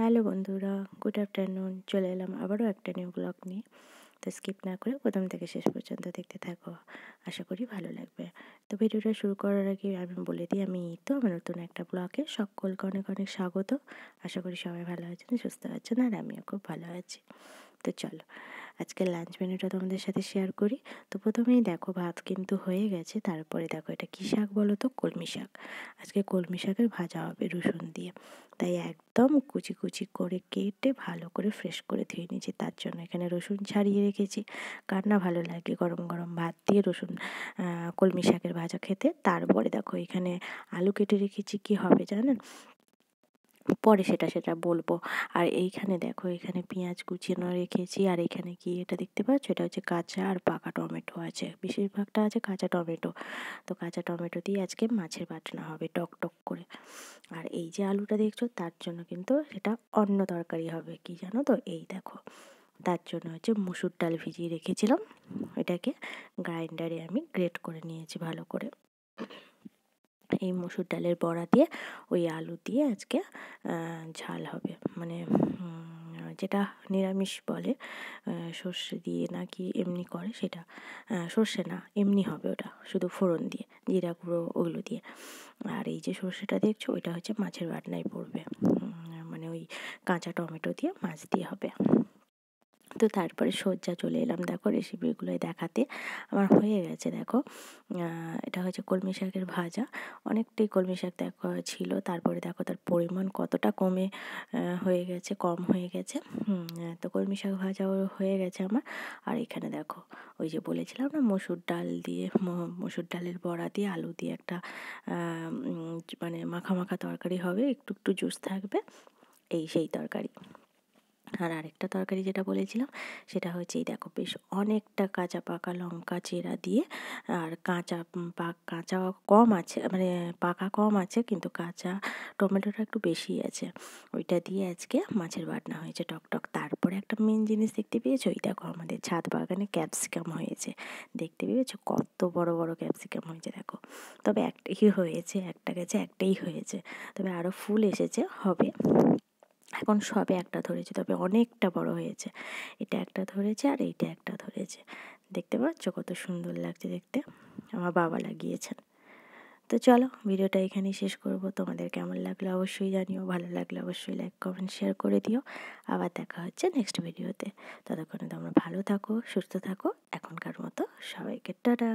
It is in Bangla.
হ্যালো বন্ধুরা, গুড আফটারনুন। চলে এলাম আবারও একটা নিউ ব্লগ নিয়ে। তো স্কিপ না করে প্রথম থেকে শেষ পর্যন্ত দেখতে থাকো, আশা করি ভালো লাগবে। তো ভিডিওটা শুরু করার আগে আমি বলে দিই, আমি তো আমার নতুন একটা ব্লগে সকলকে অনেক অনেক স্বাগত। আশা করি সবাই ভালো আছেন, সুস্থ আছেন, আর আমিও খুব ভালো আছি। তো চলো আজকে লাঞ্চ মেনুটা তোমাদের সাথে শেয়ার করি। তো প্রথমেই দেখো ভাত কিন্তু হয়ে গেছে, তারপরে দেখো এটা কী শাক বলো তো? কলমি শাক। আজকে কলমি শাকের ভাজা হবে রসুন দিয়ে, তাই একদম কুচি কুচি করে কেটে ভালো করে ফ্রেশ করে ধুয়ে নিয়েছি। তার জন্য এখানে রসুন ছাড়িয়ে রেখেছি। কার না ভালো লাগে গরম গরম ভাত দিয়ে রসুন কলমি শাকের ভাজা খেতে। তারপরে দেখো এখানে আলু কেটে রেখেছি, কি হবে জানেন, পরে সেটা বলবো। আর এইখানে দেখো এখানে পেঁয়াজ কুচিয়ে রেখেছি, আর এখানে কি এটা দেখতে পাচ্ছ, এটা হচ্ছে কাঁচা আর পাকা টমেটো আছে, বেশিরভাগটা আছে কাঁচা টমেটো। তো কাঁচা টমেটো দিয়ে আজকে মাছের বাটনা হবে টক টক করে। আর এই যে আলুটা দেখছো, তার জন্য কিন্তু এটা অন্য তরকারি হবে, কি জানো তো? এই দেখো, তার জন্য হচ্ছে মুসুর ডাল ভিজিয়ে রেখেছিলাম, এটাকে গ্রাইন্ডারে আমি গ্রেট করে নিয়েছি ভালো করে। এই মসুর ডালের বড়া দিয়ে ওই আলু দিয়ে আজকে ঝাল হবে, মানে যেটা নিরামিষ বলে, সর্ষে দিয়ে নাকি এমনি করে সেটা, সর্ষে না এমনি হবে ওটা, শুধু ফোড়ন দিয়ে জিরা গুঁড়ো ওগুলো দিয়ে। আর এই যে সর্ষেটা দেখছো, ওইটা হচ্ছে মাছের বাটনায় পড়বে, মানে ওই কাঁচা টমেটো দিয়ে মাছ দিয়ে হবে। তো তারপরে সজ্জা চলে এলাম দেখো রেসিপিগুলোয় দেখাতে। আমার হয়ে গেছে দেখো, এটা হচ্ছে কলমি শাকের ভাজা। অনেকটাই কলমি শাক দেখো ছিল, তারপরে দেখো তার পরিমাণ কতটা হয়ে গেছে, কম হয়ে গেছে। তো কলমি শাক ভাজাও হয়ে গেছে আমার। আর এখানে দেখো ওই যে বলেছিলাম না, মসুর ডাল দিয়ে মসুর ডালের বড়া দিয়ে আলু দিয়ে একটা মানে মাখা মাখা তরকারি হবে, একটু একটু জুস থাকবে, এই সেই তরকারি। আর আরেকটা তরকারি যেটা বলেছিলাম, সেটা হচ্ছে এই দেখো বেশ অনেকটা কাঁচা পাকা লঙ্কা চেরা দিয়ে, আর কাঁচা কম আছে, মানে পাকা কম আছে, কিন্তু কাঁচা টমেটোটা একটু বেশি আছে, ওইটা দিয়ে আজকে মাছের বাটনা হয়েছে টক টক। তারপরে একটা মেন জিনিস দেখতে পেয়েছো, ওই দেখো আমাদের ছাদ বাগানে ক্যাপসিকাম হয়েছে, দেখতে পেয়েছো কত বড় বড় ক্যাপসিকাম হয়েছে দেখো। তবে একটাই হয়েছে, একটা গেছে, একটাই হয়েছে, তবে আরও ফুল এসেছে, হবে। এখন সবে একটা ধরেছে, তবে অনেকটা বড় হয়েছে। এটা একটা ধরেছে আর এইটা একটা ধরেছে, দেখতে পাচ্ছ কত সুন্দর লাগছে দেখতে, আমার বাবা লাগিয়েছেন। তো চলো ভিডিওটা এখানেই শেষ করব। তোমাদের কেমন লাগলো অবশ্যই জানিও, ভালো লাগলে অবশ্যই লাইক কমেন্ট শেয়ার করে দিও। আবার দেখা হচ্ছে নেক্সট ভিডিওতে। ততক্ষণে তোমরা ভালো থাকো, সুস্থ থাকো, এখনকার মতো সবাইকে টাটা।